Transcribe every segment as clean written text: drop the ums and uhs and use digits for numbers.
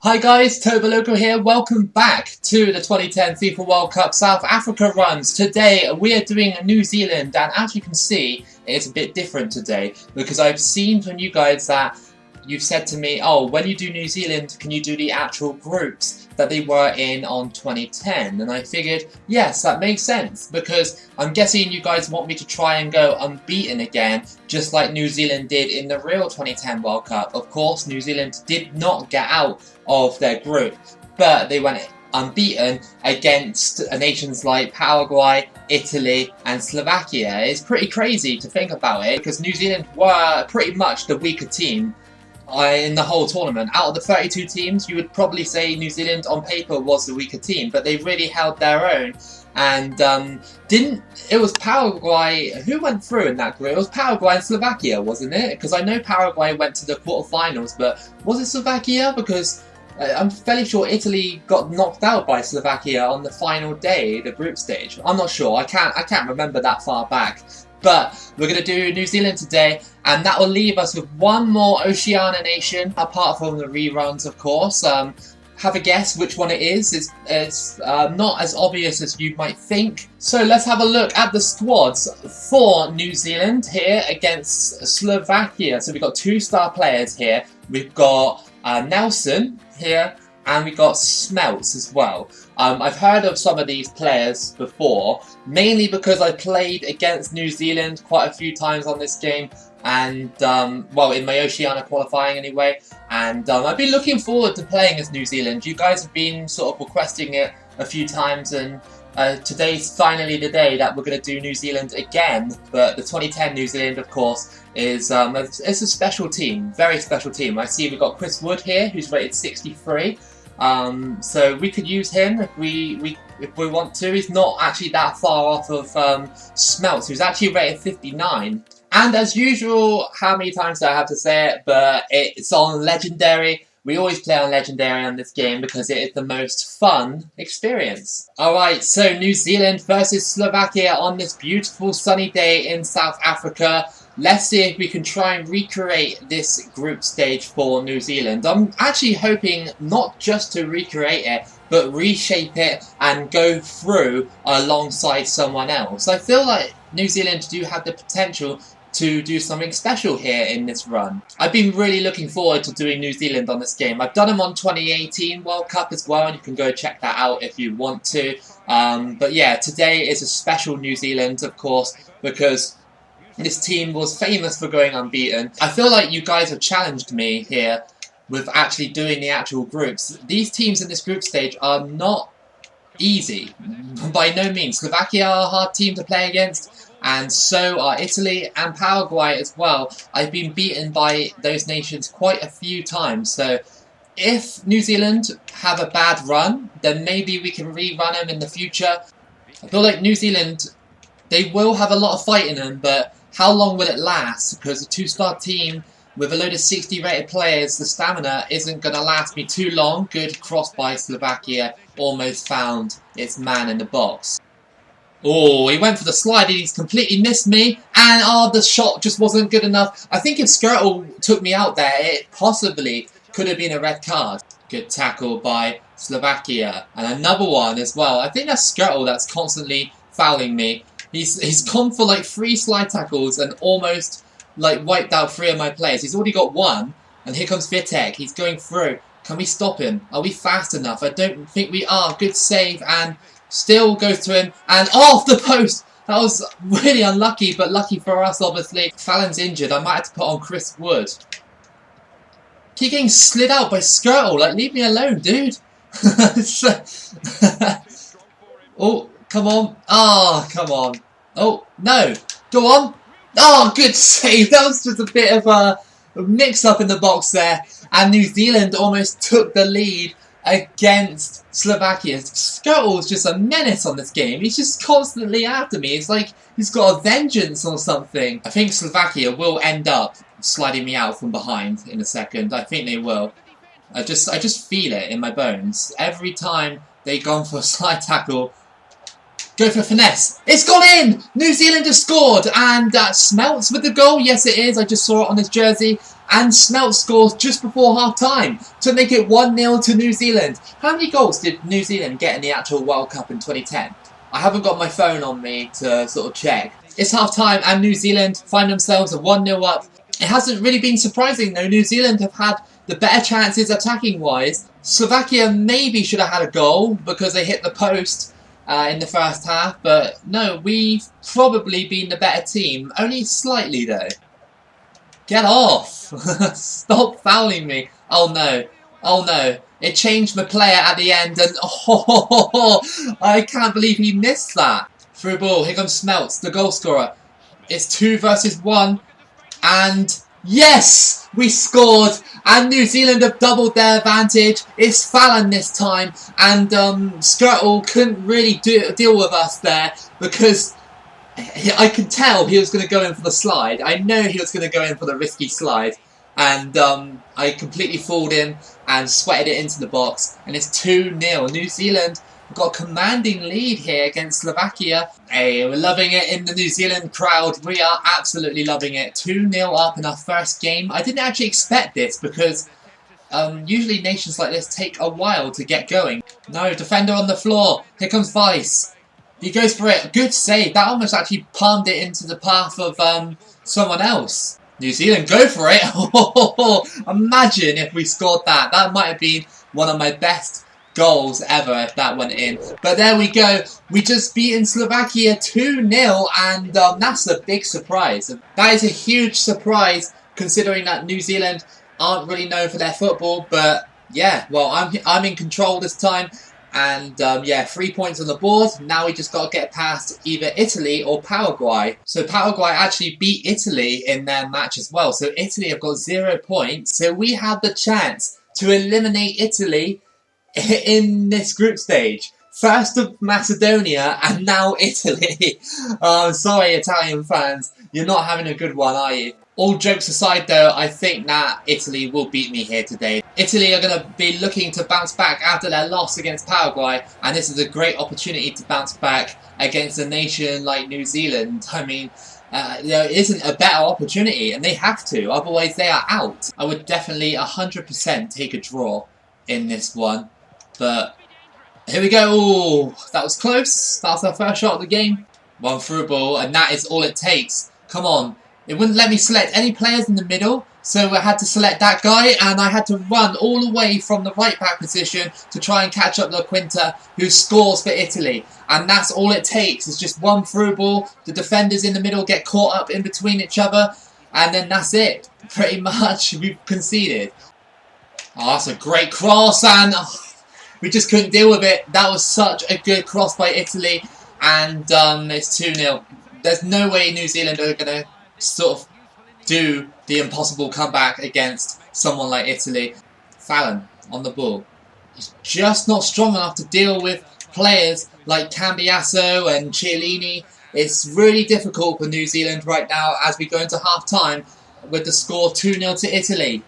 Hi guys, Toboloco here. Welcome back to the 2010 FIFA World Cup South Africa runs. Today we are doing New Zealand, and as you can see, it's a bit different today because I've seen from you guys that you've said to me, oh, when you do New Zealand, can you do the actual groups that they were in on 2010? And I figured, yes, that makes sense, because I'm guessing you guys want me to try and go unbeaten again, just like New Zealand did in the real 2010 World Cup. Of course, New Zealand did not get out of their group, but they went unbeaten against nations like Paraguay, Italy and Slovakia. It's pretty crazy to think about it, because New Zealand were pretty much the weaker team in the whole tournament. Out of the 32 teams, you would probably say New Zealand on paper was the weaker team, but they really held their own. And it was Paraguay who went through in that group. It was Paraguay and Slovakia, wasn't it? Because I know Paraguay went to the quarterfinals, but was it Slovakia? Because I'm fairly sure Italy got knocked out by Slovakia on the final day, the group stage. I'm not sure. I can't remember that far back. But we're going to do New Zealand today, and that will leave us with one more Oceania nation, apart from the reruns, of course. Have a guess which one it is. It's not as obvious as you might think. So let's have a look at the squads for New Zealand here against Slovakia. So we've got two star players here. We've got Nelson here, and we've got Smelts as well. I've heard of some of these players before, mainly because I played against New Zealand quite a few times on this game, and well, in my Oceania qualifying anyway, and I've been looking forward to playing as New Zealand. You guys have been sort of requesting it a few times, and today's finally the day that we're going to do New Zealand again. But the 2010 New Zealand, of course, is it's a special team, very special team. I see we've got Chris Wood here, who's rated 63. So we could use him if we want to. He's not actually that far off of Smelts, who's actually rated 59. And as usual, how many times do I have to say it, but it's on Legendary. We always play on Legendary on this game because it is the most fun experience. Alright, so New Zealand versus Slovakia on this beautiful sunny day in South Africa. Let's see if we can try and recreate this group stage for New Zealand. I'm actually hoping not just to recreate it, but reshape it and go through alongside someone else. I feel like New Zealand do have the potential to do something special here in this run. I've been really looking forward to doing New Zealand on this game. I've done them on 2018 World Cup as well, and you can go check that out if you want to. But yeah, today is a special New Zealand, of course, because this team was famous for going unbeaten. I feel like you guys have challenged me here with actually doing the actual groups. These teams in this group stage are not easy, by no means. Slovakia are a hard team to play against, and so are Italy and Paraguay as well. I've been beaten by those nations quite a few times, so if New Zealand have a bad run, then maybe we can rerun them in the future. I feel like New Zealand, they will have a lot of fight in them, but how long will it last? Because a two-star team with a load of 60 rated players, the stamina isn't going to last me too long. Good cross by Slovakia, almost found its man in the box. Oh, he went for the slide and he's completely missed me. And the shot just wasn't good enough. I think if Skirtle took me out there, it possibly could have been a red card. Good tackle by Slovakia. And another one as well. I think that's Skirtle that's constantly fouling me. He's gone for like 3 slide tackles and almost like wiped out 3 of my players. He's already got 1, and here comes Vitek. He's going through. Can we stop him? Are we fast enough? I don't think we are. Good save, and still goes to him, and off the post. That was really unlucky, but lucky for us, obviously. Fallon's injured. I might have to put on Chris Wood. Keep getting slid out by Skirtle. Like, leave me alone, dude. Oh, come on. Oh, come on. Oh, no. Go on. Oh, good save. That was just a bit of a mix-up in the box there. And New Zealand almost took the lead against Slovakia. Skirtle's just a menace on this game. He's just constantly after me. It's like he's got a vengeance or something. I think Slovakia will end up sliding me out from behind in a second. I think they will. I just feel it in my bones. Every time they go for a slide tackle, go for finesse. It's gone in! New Zealand has scored, and Smelts with the goal. Yes, it is. I just saw it on his jersey. and Smelt scores just before half-time to make it 1-0 to New Zealand. How many goals did New Zealand get in the actual World Cup in 2010? I haven't got my phone on me to sort of check. It's half-time and New Zealand find themselves a 1-0 up. It hasn't really been surprising though. New Zealand have had the better chances attacking-wise. Slovakia maybe should have had a goal because they hit the post in the first half, but no, we've probably been the better team. Only slightly though. Get off! Stop fouling me. Oh no. Oh no. It changed my player at the end and I can't believe he missed that. Through ball. Here comes Smelts, the goal scorer. It's 2 versus 1 and yes! We scored and New Zealand have doubled their advantage. It's Fallon this time and Skirtle couldn't really deal with us there because I could tell he was going to go in for the slide. I know he was going to go in for the risky slide. And I completely fooled him and sweated it into the box. And it's 2-0. New Zealand got a commanding lead here against Slovakia. Hey, we're loving it in the New Zealand crowd. We are absolutely loving it. 2-0 up in our first game. I didn't actually expect this because usually nations like this take a while to get going. No, defender on the floor. Here comes Vice. He goes for it. Good save. That almost actually palmed it into the path of someone else. New Zealand, go for it. Imagine if we scored that. That might have been one of my best goals ever if that went in. But there we go. We just beaten Slovakia 2-0 and that's a big surprise. That is a huge surprise considering that New Zealand aren't really known for their football. But yeah, well, I'm in control this time. And yeah, 3 points on the board. Now we just got to get past either Italy or Paraguay. So Paraguay actually beat Italy in their match as well. So Italy have got 0 points. So we have the chance to eliminate Italy in this group stage. First of Macedonia and now Italy. Sorry, Italian fans. You're not having a good one, are you? All jokes aside though, I think that Italy will beat me here today. Italy are going to be looking to bounce back after their loss against Paraguay, and this is a great opportunity to bounce back against a nation like New Zealand. I mean, there isn't a better opportunity, and they have to, otherwise they are out. I would definitely 100% take a draw in this one, but here we go. Ooh, that was close. That was our first shot of the game. One through ball, and that is all it takes. Come on. It wouldn't let me select any players in the middle, so I had to select that guy, and I had to run all the way from the right back position to try and catch up to Quinta, who scores for Italy. And that's all it takes, is just one through ball, the defenders in the middle get caught up in between each other, and then that's it. Pretty much, we've conceded. Oh, that's a great cross, and we just couldn't deal with it. That was such a good cross by Italy, and it's 2-0. There's no way New Zealand are going to sort of do the impossible comeback against someone like Italy. Fallon on the ball. He's just not strong enough to deal with players like Cambiasso and Chiellini. It's really difficult for New Zealand right now as we go into half-time with the score 2-0 to Italy.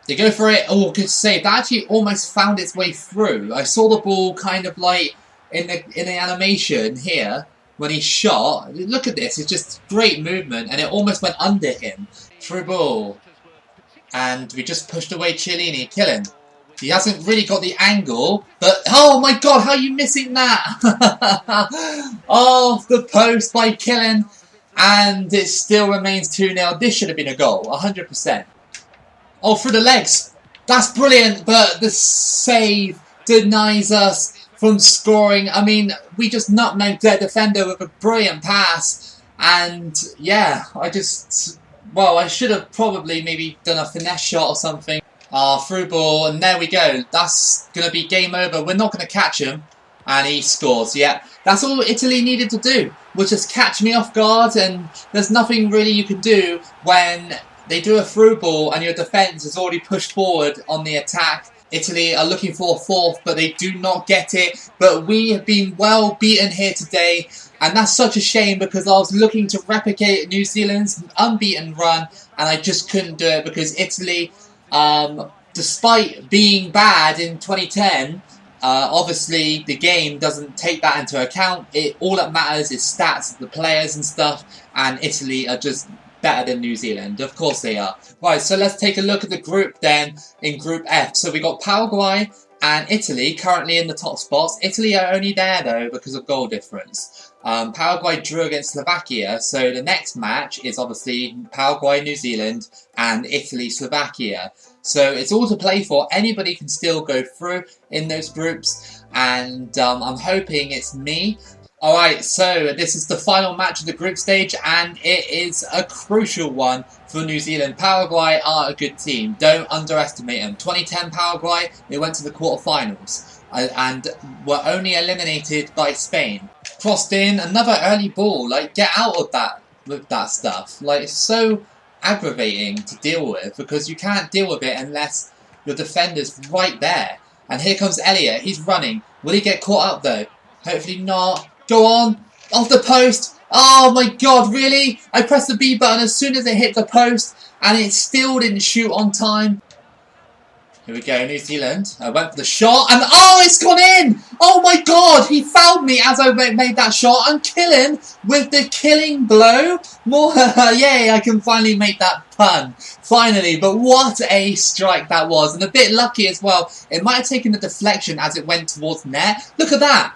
They go for it. Oh, good save. That actually almost found its way through. I saw the ball kind of like in the animation here. When he shot, look at this, it's just great movement and it almost went under him. Through ball. And we just pushed away Chiellini, kill him. He hasn't really got the angle, but oh my god, how are you missing that? Off the post by Killen, and it still remains 2-0. This should have been a goal, 100%. Oh, through the legs. That's brilliant, but the save denies us from scoring. I mean, we just nutmegged their defender with a brilliant pass. And yeah, I should have probably maybe done a finesse shot or something. Through ball, and there we go. That's going to be game over. We're not going to catch him. And he scores, yeah. That's all Italy needed to do, was just catch me off guard, and there's nothing really you can do when they do a through ball and your defence is already pushed forward on the attack. Italy are looking for a fourth, but they do not get it. But we have been well beaten here today, and that's such a shame because I was looking to replicate New Zealand's unbeaten run, and I just couldn't do it because Italy, despite being bad in 2010, obviously the game doesn't take that into account. All that matters is stats of the players and stuff, and Italy are just better than New Zealand. Of course they are. Right, so let's take a look at the group then in Group F. So we got Paraguay and Italy currently in the top spots. Italy are only there though because of goal difference. Paraguay drew against Slovakia, so the next match is obviously Paraguay, New Zealand, and Italy, Slovakia. So it's all to play for. Anybody can still go through in those groups, and I'm hoping it's me. Alright, so this is the final match of the group stage, and it is a crucial one for New Zealand. Paraguay are a good team. Don't underestimate them. 2010 Paraguay, they went to the quarterfinals and were only eliminated by Spain. Crossed in, another early ball. Like, get out of that with that stuff. Like, it's so aggravating to deal with because you can't deal with it unless your defender's right there. And here comes Elliot. He's running. Will he get caught up though? Hopefully not. Go on. Off the post. Oh my god, really? I pressed the B button as soon as it hit the post and it still didn't shoot on time. Here we go, New Zealand. I went for the shot and oh, it's gone in! Oh my god, he fouled me as I made that shot and kill him with the killing blow. More, yay, I can finally make that pun. Finally, but what a strike that was. And a bit lucky as well. It might have taken a deflection as it went towards net. Look at that.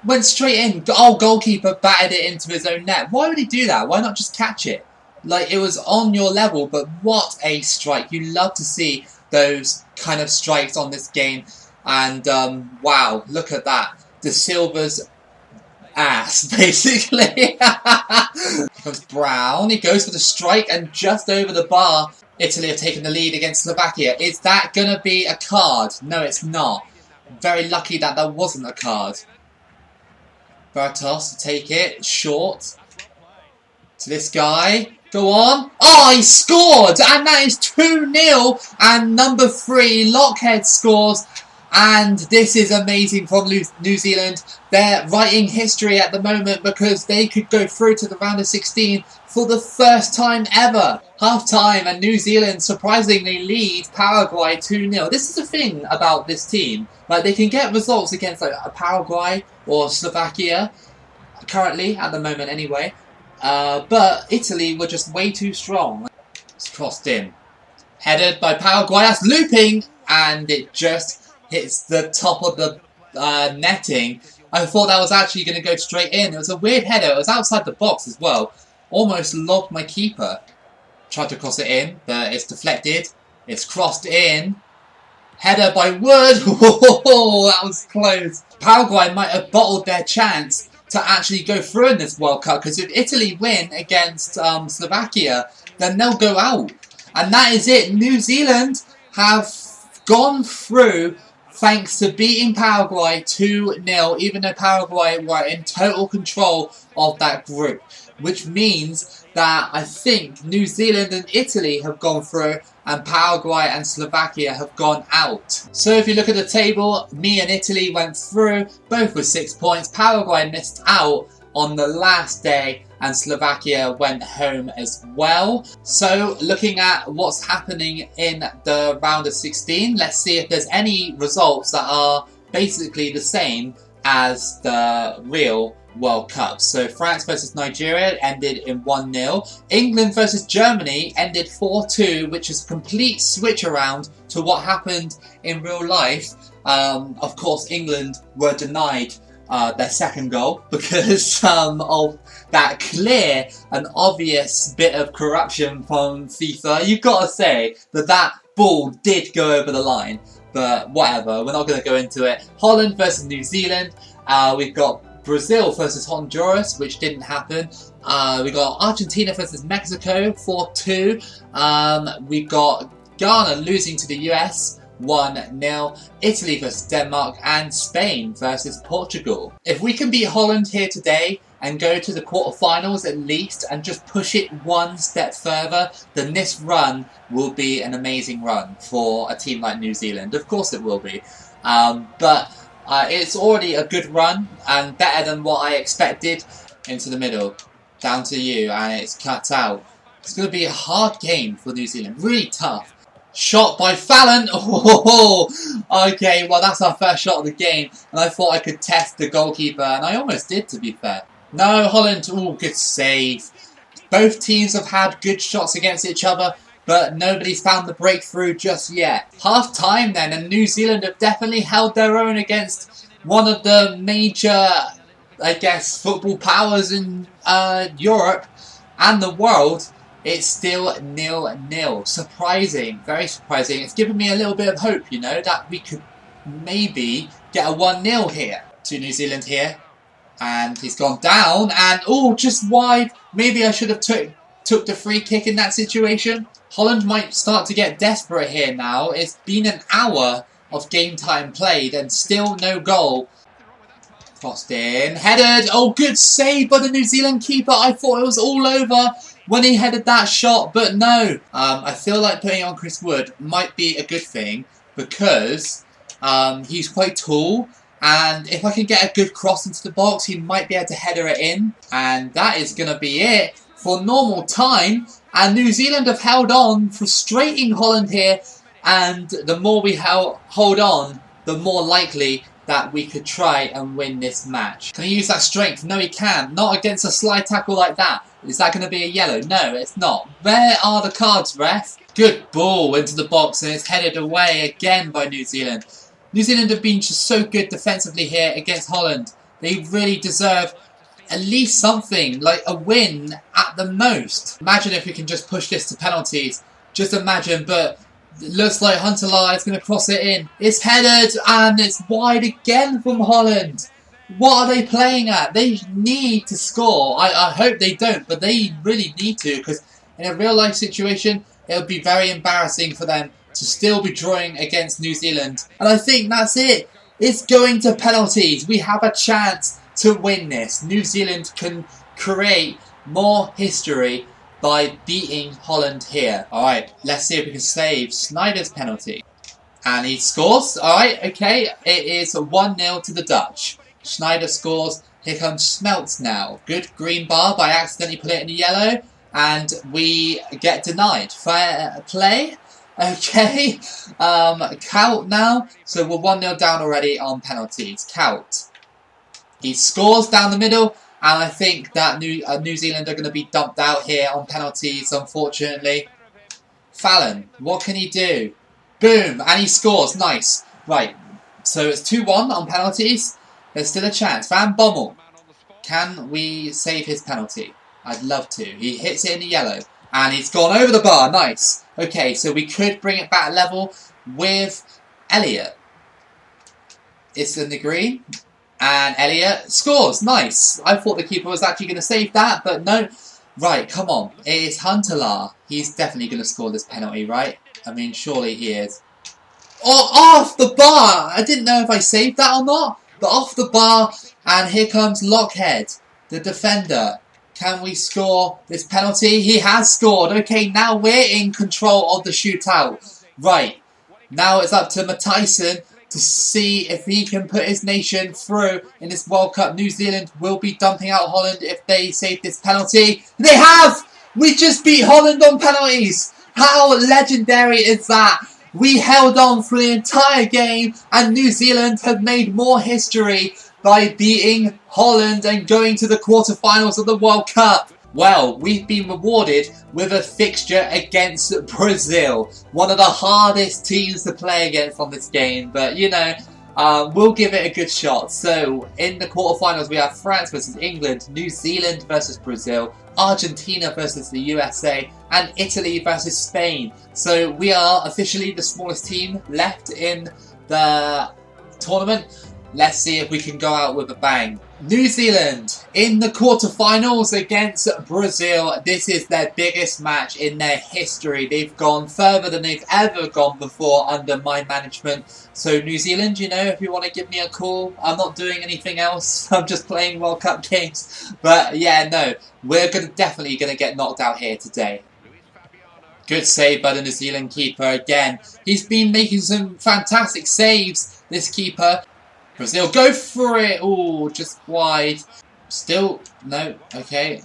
Went straight in. Oh, goalkeeper batted it into his own net. Why would he do that? Why not just catch it? Like, it was on your level, but what a strike. You love to see those kind of strikes on this game. And, wow, look at that. De Silva's ass, basically. Here comes Brown. He goes for the strike and just over the bar. Italy have taken the lead against Slovakia. Is that going to be a card? No, it's not. Very lucky that that wasn't a card. Bartos to take it. Short. To this guy. Go on. Oh, he scored! And that is 2-0. And number 3, Lockhead scores. And this is amazing from New Zealand. They're writing history at the moment because they could go through to the round of 16 for the first time ever. Half time and New Zealand surprisingly lead Paraguay 2-0. This is the thing about this team. Like, they can get results against like Paraguay or Slovakia, currently, at the moment anyway. But Italy were just way too strong. It's crossed in. Headed by Paraguay. That's looping. And it just hits the top of the netting. I thought that was actually going to go straight in. It was a weird header. It was outside the box as well. Almost lobbed my keeper. Tried to cross it in, but it's deflected. It's crossed in. Header by Wood. Oh, that was close. Paraguay might have bottled their chance to actually go through in this World Cup, because if Italy win against Slovakia, then they'll go out. And that is it. New Zealand have gone through thanks to beating Paraguay 2-0, even though Paraguay were in total control of that group. Which means that I think New Zealand and Italy have gone through and Paraguay and Slovakia have gone out. So if you look at the table, me and Italy went through, both with 6 points. Paraguay missed out on the last day and Slovakia went home as well. So looking at what's happening in the round of 16, let's see if there's any results that are basically the same as the real World Cup. So France versus Nigeria ended in 1-0. England versus Germany ended 4-2, which is a complete switch around to what happened in real life. Of course, England were denied their second goal because of that clear and obvious bit of corruption from FIFA. You've got to say that that ball did go over the line, but whatever, we're not going to go into it. Holland versus New Zealand. We've got Brazil versus Honduras, which didn't happen. We got Argentina versus Mexico, 4-2. We got Ghana losing to the US, 1-0. Italy versus Denmark, and Spain versus Portugal. If we can beat Holland here today and go to the quarterfinals at least and just push it one step further, then this run will be an amazing run for a team like New Zealand. Of course it will be. But it's already a good run and better than what I expected. Into the middle, down to you, and it's cut out. It's going to be a hard game for New Zealand, really tough. Shot by Fallon. Oh, okay, well that's our first shot of the game, and I thought I could test the goalkeeper, and I almost did, to be fair. No, Holland. Oh, good save. Both teams have had good shots against each other, but nobody's found the breakthrough just yet. Half time then, and New Zealand have definitely held their own against one of the major, I guess, football powers in Europe and the world. It's still 0-0. Surprising, very surprising. It's given me a little bit of hope, you know, that we could maybe get a 1-0 here to New Zealand here. And he's gone down, and oh, just wide. Maybe I should have took the free kick in that situation. Holland might start to get desperate here now. It's been an hour of game time played and still no goal. Crossed in, headed. Oh, good save by the New Zealand keeper. I thought it was all over when he headed that shot, but no. I feel like putting on Chris Wood might be a good thing because he's quite tall. And if I can get a good cross into the box, he might be able to header it in. And that is going to be it for normal time. And New Zealand have held on, frustrating Holland here. And the more we hold on, the more likely that we could try and win this match. Can he use that strength? No, he can't. Not against a slide tackle like that. Is that going to be a yellow? No, it's not. Where are the cards, ref? Good ball into the box, and it's headed away again by New Zealand. New Zealand have been just so good defensively here against Holland. They really deserve at least something, like a win at the most. Imagine if we can just push this to penalties. Just imagine, but it looks like Huntelaar is going to cross it in. It's headed, and it's wide again from Holland. What are they playing at? They need to score. I hope they don't, but they really need to, because in a real life situation, it would be very embarrassing for them to still be drawing against New Zealand. And I think that's it. It's going to penalties. We have a chance to win this. New Zealand can create more history by beating Holland here. Alright, let's see if we can save Snyder's penalty. And he scores. Alright, okay. It is 1-0 to the Dutch. Schneider scores. Here comes Smelts now. Good green bar, but I accidentally put it in the yellow. And we get denied. Fair play. Okay, Kaut now, so we're 1-0 down already on penalties. Kaut. He scores down the middle, and I think that New Zealand are going to be dumped out here on penalties, unfortunately. Fallon, what can he do? Boom, and he scores, nice. Right, so it's 2-1 on penalties. There's still a chance. Van Bommel, can we save his penalty? I'd love to. He hits it in the yellow. And he's gone over the bar. Nice. Okay, so we could bring it back level with Elliott. It's in the green. And Elliott scores. Nice. I thought the keeper was actually going to save that, but no. Right, come on. It is Huntelaar. He's definitely going to score this penalty, right? I mean, surely he is. Oh, off the bar! I didn't know if I saved that or not, but off the bar. And here comes Lockhead, the defender. Can we score this penalty? He has scored. Okay, now we're in control of the shootout. Right. Now it's up to Matthijssen to see if he can put his nation through in this World Cup. New Zealand will be dumping out Holland if they save this penalty. They have! We just beat Holland on penalties! How legendary is that? We held on for the entire game, and New Zealand have made more history by beating Holland and going to the quarterfinals of the World Cup. Well, we've been rewarded with a fixture against Brazil, one of the hardest teams to play against on this game, but you know, we'll give it a good shot. So, in the quarterfinals we have France versus England, New Zealand versus Brazil, Argentina versus the USA, and Italy versus Spain. So, we are officially the smallest team left in the tournament. Let's see if we can go out with a bang. New Zealand in the quarterfinals against Brazil. This is their biggest match in their history. They've gone further than they've ever gone before under my management. So New Zealand, you know, if you want to give me a call, I'm not doing anything else. I'm just playing World Cup games. But yeah, no, we're definitely going to get knocked out here today. Good save by the New Zealand keeper again. He's been making some fantastic saves, this keeper. Brazil go for it. Oh, just wide. Still, no, okay.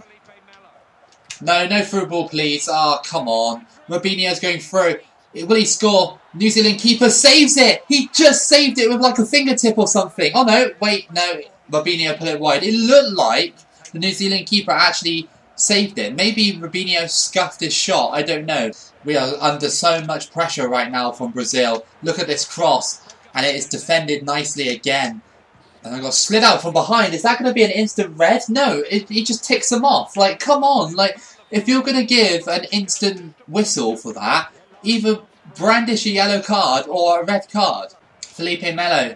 No through ball, please. Oh, come on. Robinho's going through. Will he score? New Zealand keeper saves it. He just saved it with like a fingertip or something. Oh, no, wait, no. Robinho put it wide. It looked like the New Zealand keeper actually saved it. Maybe Robinho scuffed his shot, I don't know. We are under so much pressure right now from Brazil. Look at this cross, and it is defended nicely again. And I got slid out from behind. Is that going to be an instant red? No, he just ticks him off. Like, come on. Like, if you're going to give an instant whistle for that, either brandish a yellow card or a red card. Felipe Melo,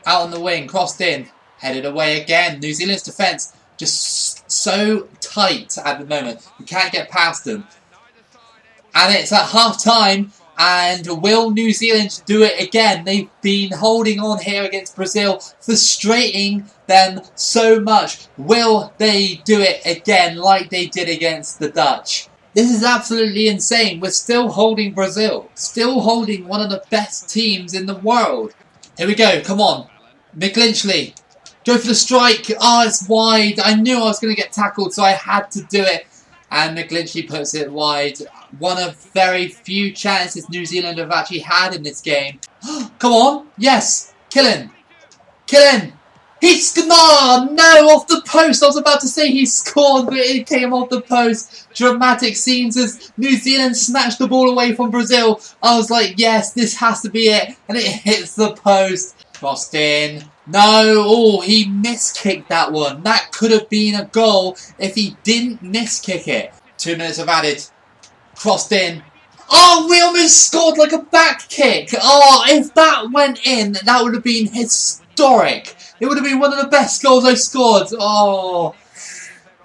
out on the wing, crossed in, headed away again. New Zealand's defence just so tight at the moment. You can't get past them. And it's at half-time. And will New Zealand do it again? They've been holding on here against Brazil, frustrating them so much. Will they do it again like they did against the Dutch? This is absolutely insane. We're still holding Brazil. Still holding one of the best teams in the world. Here we go. Come on. McGlinchey. Go for the strike. Oh, it's wide. I knew I was going to get tackled, so I had to do it. And McGlinchey puts it wide. One of very few chances New Zealand have actually had in this game. Come on. Yes. Kill him. Kill him. He's no, off the post. I was about to say he scored, but it came off the post. Dramatic scenes as New Zealand snatched the ball away from Brazil. I was like, yes, this has to be it. And it hits the post. Crossed in. No, oh, he miskicked that one. That could have been a goal if he didn't miskick it. 2 minutes of added. Crossed in. Oh, we almost scored like a back kick. Oh, if that went in, that would have been historic. It would have been one of the best goals I scored. Oh,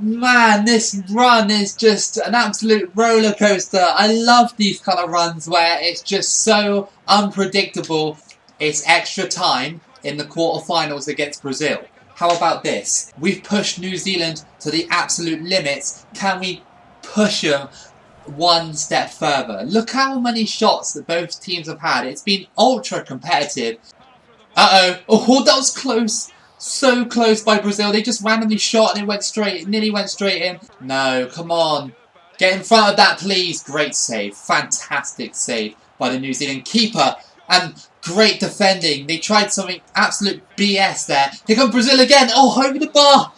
man, this run is just an absolute roller coaster. I love these kind of runs where it's just so unpredictable. It's extra time in the quarterfinals against Brazil. How about this? We've pushed New Zealand to the absolute limits. Can we push them one step further? Look how many shots that both teams have had. It's been ultra competitive. Uh-oh. Oh, that was close. So close by Brazil. They just randomly shot and it went straight. It nearly went straight in. No, come on. Get in front of that, please. Great save. Fantastic save by the New Zealand keeper. And great defending. They tried something absolute BS there. Here comes Brazil again. Oh, over the bar.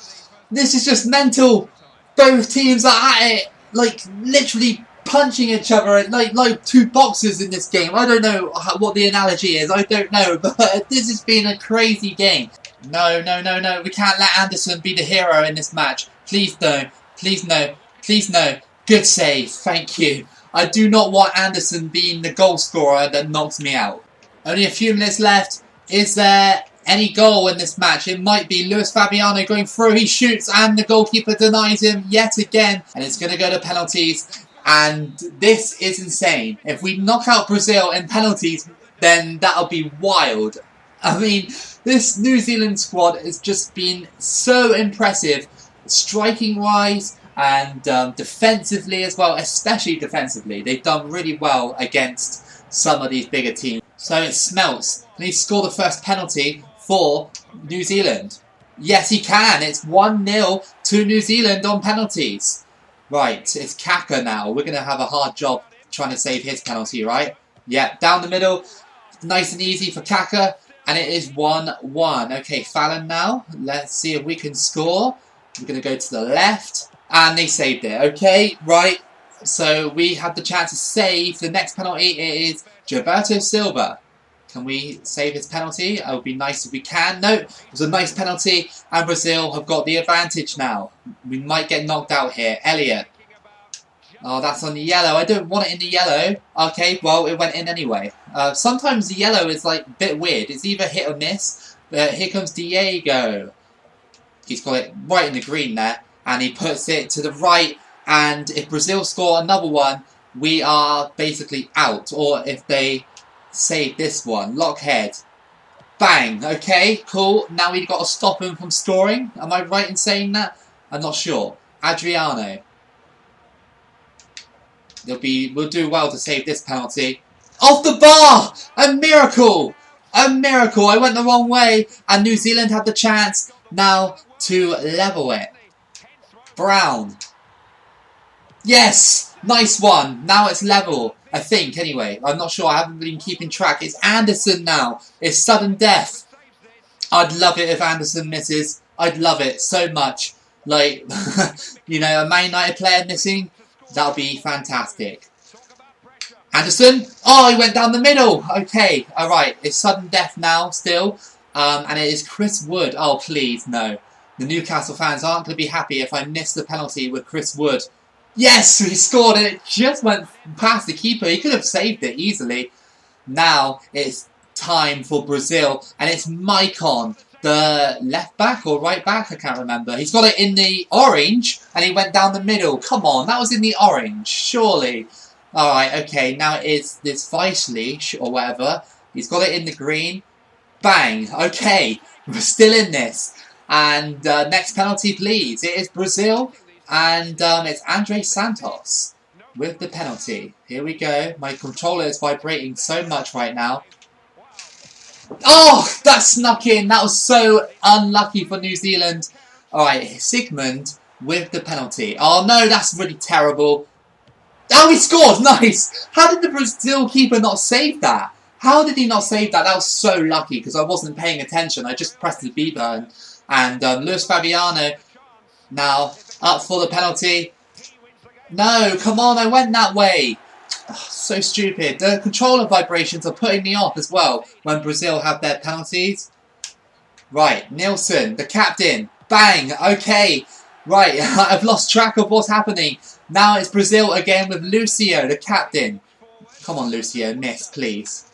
This is just mental. Both teams are at it. Like, literally punching each other like two boxers in this game. I don't know what the analogy is. I don't know. But this has been a crazy game. No, no, no, no. We can't let Anderson be the hero in this match. Please no. Please no. Please no. Good save. Thank you. I do not want Anderson being the goal scorer that knocks me out. Only a few minutes left. Is there any goal in this match? It might be. Luis Fabiano going through. He shoots and the goalkeeper denies him yet again. And it's going to go to penalties. And this is insane. If we knock out Brazil in penalties, then that'll be wild. I mean, this New Zealand squad has just been so impressive, striking-wise and defensively as well, especially defensively. They've done really well against some of these bigger teams. So it smelts. Can he score the first penalty for New Zealand? Yes, he can. It's 1-0 to New Zealand on penalties. Right, it's Kaka now. We're going to have a hard job trying to save his penalty, right? Yeah, down the middle. Nice and easy for Kaka. And it is 1-1. Okay, Fallon now. Let's see if we can score. We're going to go to the left. And they saved it. Okay, right. So we have the chance to save. The next penalty is Gilberto Silva. Can we save his penalty? It would be nice if we can. No, it was a nice penalty. And Brazil have got the advantage now. We might get knocked out here. Elliot. Oh, that's on the yellow. I don't want it in the yellow. Okay, well, it went in anyway. Sometimes the yellow is like a bit weird. It's either hit or miss. But here comes Diego. He's got it right in the green there. And he puts it to the right. And if Brazil score another one, we are basically out. Or if they save this one. Lockhead. Bang. Okay, cool. Now we've got to stop him from scoring. Am I right in saying that? I'm not sure. Adriano. We'll do well to save this penalty. Off the bar! A miracle! A miracle! I went the wrong way. And New Zealand had the chance now to level it. Brown. Yes! Nice one. Now it's level. I think, anyway. I'm not sure. I haven't been keeping track. It's Anderson now. It's sudden death. I'd love it if Anderson misses. I'd love it so much. Like, you know, a Man United player missing, that'll be fantastic. Anderson, oh, he went down the middle. Okay, alright, it's sudden death now, still. And it is Chris Wood. Oh, please, no. The Newcastle fans aren't going to be happy if I miss the penalty with Chris Wood. Yes, he scored and it just went past the keeper. He could have saved it easily. Now it's time for Brazil, and it's Maicon, the left back or right back, I can't remember. He's got it in the orange, and he went down the middle. Come on, that was in the orange, surely. Alright, okay, now it is this Vicely, or whatever. He's got it in the green. Bang, okay, we're still in this. And next penalty, please. It is Brazil, and it's Andre Santos with the penalty. Here we go. My controller is vibrating so much right now. Oh, that snuck in. That was so unlucky for New Zealand. Alright, Sigmund with the penalty. Oh no, that's really terrible. Oh, he scored! Nice! How did the Brazil keeper not save that? How did he not save that? That was so lucky because I wasn't paying attention. I just pressed the B button. And Luis Fabiano now up for the penalty. No, come on, I went that way. Oh, so stupid. The controller vibrations are putting me off as well when Brazil have their penalties. Right, Nilsson, the captain. Bang, okay. Right, I've lost track of what's happening. Now it's Brazil again with Lucio, the captain. Come on, Lucio, miss, please.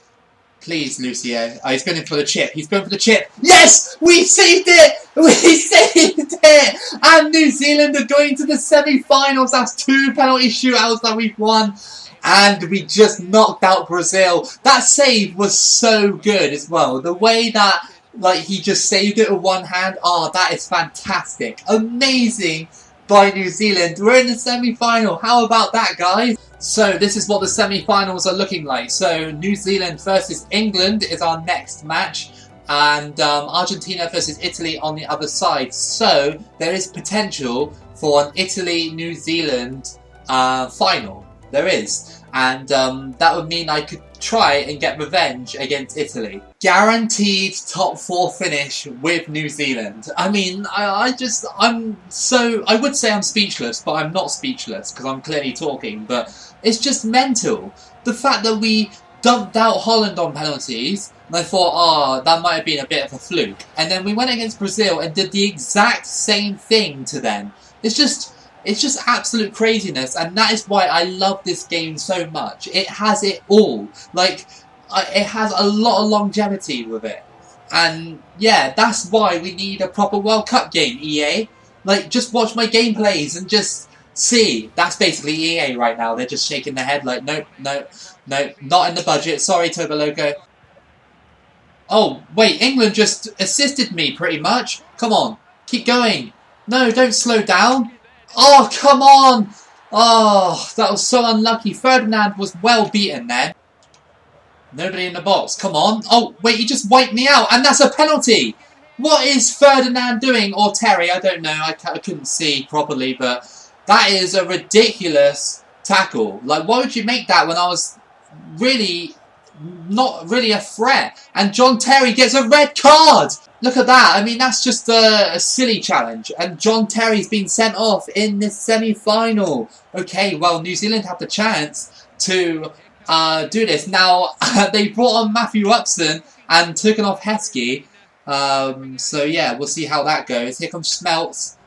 Please, Lucio. Oh, he's going for the chip. He's going for the chip. Yes! We saved it! We saved it! And New Zealand are going to the semi-finals. That's 2 penalty shootouts that we've won. And we just knocked out Brazil. That save was so good as well. The way that, like, he just saved it with one hand. Oh, that is fantastic. Amazing by New Zealand. We're in the semi-final. How about that, guys? So this is what the semi-finals are looking like. So New Zealand versus England is our next match, and Argentina versus Italy on the other side. So there is potential for an Italy-New Zealand final. There is, and that would mean I could try and get revenge against Italy. Guaranteed top 4 finish with New Zealand. I mean, I would say I'm speechless, but I'm not speechless because I'm clearly talking, but it's just mental. The fact that we dumped out Holland on penalties, and I thought, oh, that might have been a bit of a fluke. And then we went against Brazil and did the exact same thing to them. It's just absolute craziness, and that is why I love this game so much. It has it all. Like, it has a lot of longevity with it. And yeah, that's why we need a proper World Cup game, EA. Like, just watch my gameplays and just see. That's basically EA right now. They're just shaking their head like, nope, nope, nope, not in the budget. Sorry, Toboloco. Oh, wait, England just assisted me pretty much. Come on, keep going. No, don't slow down. Oh, come on! Oh, that was so unlucky. Ferdinand was well beaten then. Nobody in the box. Come on. Oh, wait, he just wiped me out. And that's a penalty. What is Ferdinand doing? Or Terry, I don't know. I couldn't see properly. But that is a ridiculous tackle. Like, why would you make that when I was really not really a threat? And John Terry gets a red card. Look at that. I mean, that's just a silly challenge. And John Terry's been sent off in this semi-final. Okay, well, New Zealand have the chance to do this. Now, they brought on Matthew Upson and taken off Heskey. So, yeah, we'll see how that goes. Here comes Schmelz.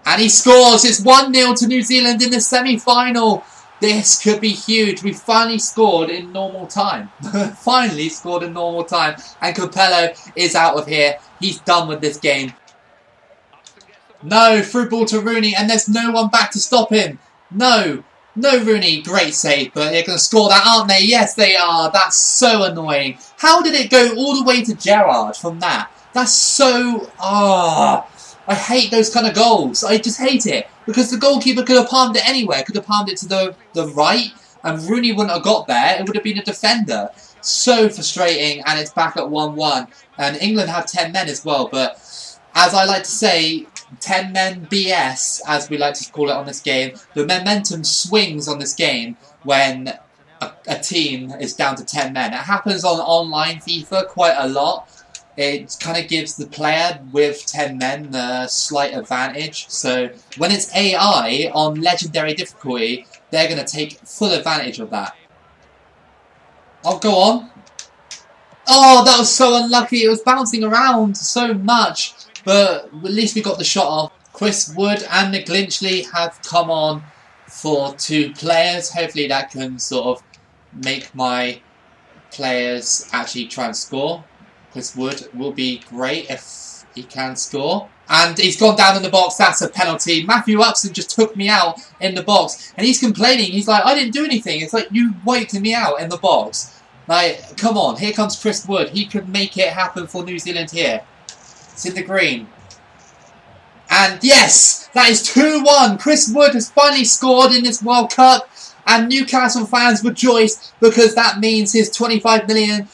And he scores. It's 1-0 to New Zealand in the semi-final. This could be huge. We finally scored in normal time. Finally scored in normal time. And Capello is out of here. He's done with this game. No, through ball to Rooney. And there's no one back to stop him. No. No, Rooney. Great save. But they're going to score that, aren't they? Yes, they are. That's so annoying. How did it go all the way to Gerrard from that? That's so... I hate those kind of goals. I just hate it. Because the goalkeeper could have palmed it anywhere. Could have palmed it to the right. And Rooney wouldn't have got there. It would have been a defender. So frustrating. And it's back at 1-1. And England have 10 men as well. But as I like to say, 10 men BS, as we like to call it on this game. The momentum swings on this game when a team is down to 10 men. It happens on online FIFA quite a lot. it kind of gives the player with 10 men the slight advantage. So when it's AI on legendary difficulty, they're going to take full advantage of that. Oh, go on. Oh, that was so unlucky. It was bouncing around so much. But at least we got the shot off. Chris Wood and McGlinchley have come on for 2 players. Hopefully that can sort of make my players actually try and score. Chris Wood will be great if he can score. And he's gone down in the box. That's a penalty. Matthew Upson just took me out in the box. And he's complaining. He's like, I didn't do anything. It's like, you wiped me out in the box. Like, come on. Here comes Chris Wood. He could make it happen for New Zealand here. It's in the green. And yes, that is 2-1. Chris Wood has finally scored in this World Cup. And Newcastle fans rejoice because that means his 25 million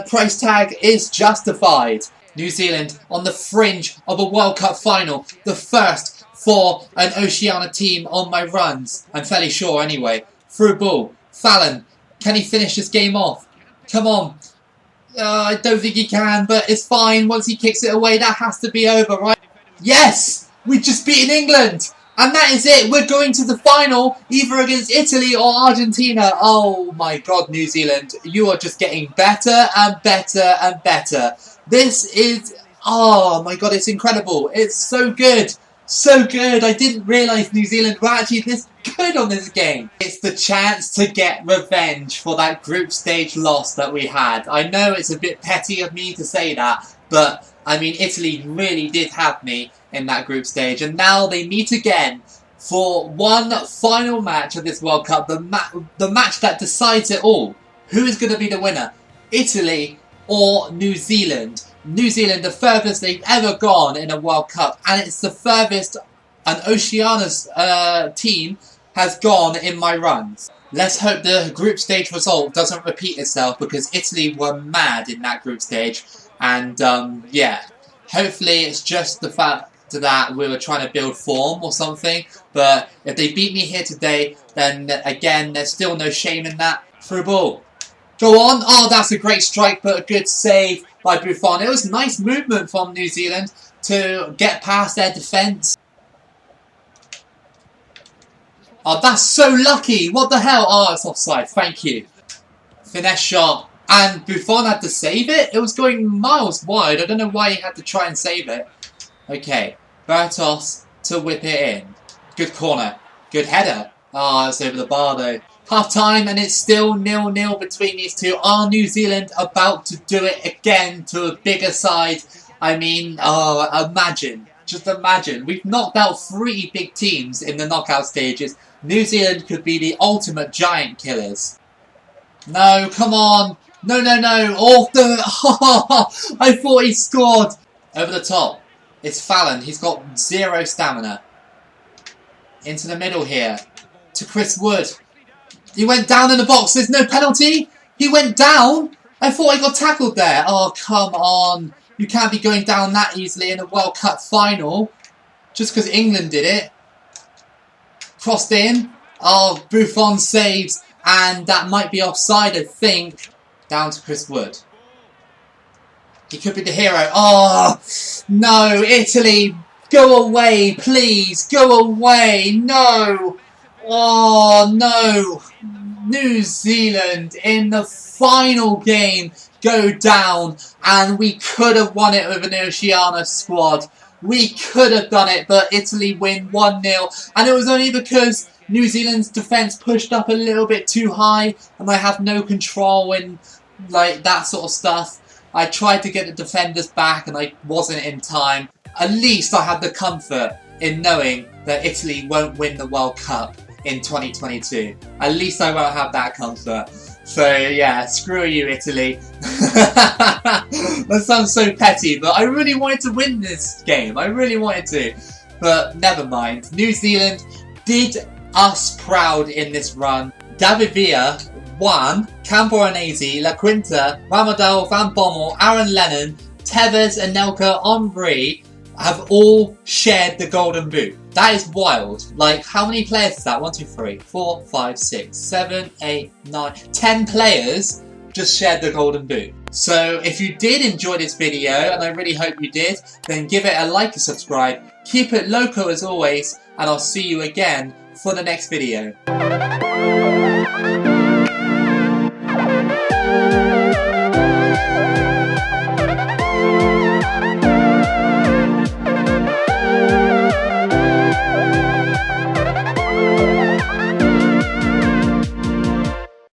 price tag is justified. New Zealand on the fringe of a World Cup final. The first for an Oceania team on my runs. I'm fairly sure anyway. Through ball. Fallon. Can he finish this game off? Come on. I don't think he can, but it's fine. Once he kicks it away, that has to be over, right? Yes! We've just beaten England! And that is it. We're going to the final, either against Italy or Argentina. Oh my God, New Zealand. You are just getting better and better and better. This is... Oh my God, it's incredible. It's so good. So good. I didn't realise New Zealand were actually this good on this game. It's the chance to get revenge for that group stage loss that we had. I know it's a bit petty of me to say that, but I mean, Italy really did have me in that group stage, and now they meet again for one final match of this World Cup, the match that decides it all. Who is going to be the winner? Italy or New Zealand? New Zealand, the furthest they've ever gone in a World Cup, and it's the furthest an Oceania's team has gone in my runs. Let's hope the group stage result doesn't repeat itself, because Italy were mad in that group stage, and yeah, hopefully it's just the fact that we were trying to build form or something. But if they beat me here today, then again, there's still no shame in that. Through ball. Go on. Oh, that's a great strike, but a good save by Buffon. It was nice movement from New Zealand to get past their defence. Oh, that's so lucky. What the hell? Oh, it's offside. Thank you. Finesse shot. And Buffon had to save it. It was going miles wide. I don't know why he had to try and save it. Okay. Bertos to whip it in. Good corner. Good header. Oh, it's over the bar though. Half time, and it's still 0-0 between these two. Are New Zealand about to do it again to a bigger side? I mean, oh, imagine. Just imagine. We've knocked out 3 big teams in the knockout stages. New Zealand could be the ultimate giant killers. No, come on. No, no, no. Off the... I thought he scored. Over the top. It's Fallon. He's got 0 stamina. Into the middle here. To Chris Wood. He went down in the box. There's no penalty. He went down. I thought I got tackled there. Oh, come on. You can't be going down that easily in a World Cup final. Just because England did it. Crossed in. Oh, Buffon saves. And that might be offside, I think. Down to Chris Wood. He could be the hero. Oh, no. Italy, go away, please. Go away. No. Oh, no. New Zealand in the final game go down, and we could have won it with an Oceania squad. We could have done it, but Italy win 1-0, and it was only because New Zealand's defence pushed up a little bit too high, and I have no control in like that sort of stuff. I tried to get the defenders back, and I wasn't in time. At least I had the comfort in knowing that Italy won't win the World Cup in 2022. At least I won't have that comfort. So yeah, screw you, Italy. That sounds so petty, but I really wanted to win this game. I really wanted to. But never mind. New Zealand did us proud in this run. David Villa, Juan, Camporanesi, La Quinta, Ramadal, Van Bommel, Aaron Lennon, Tevez, Anelka, Henry have all shared the golden boot. That is wild. Like, how many players is that? 1, 2, 3, 4, 5, 6, 7, 8, 9, 10 players just shared the golden boot. So if you did enjoy this video, and I really hope you did, then give it a like and subscribe. Keep it loco as always, and I'll see you again for the next video.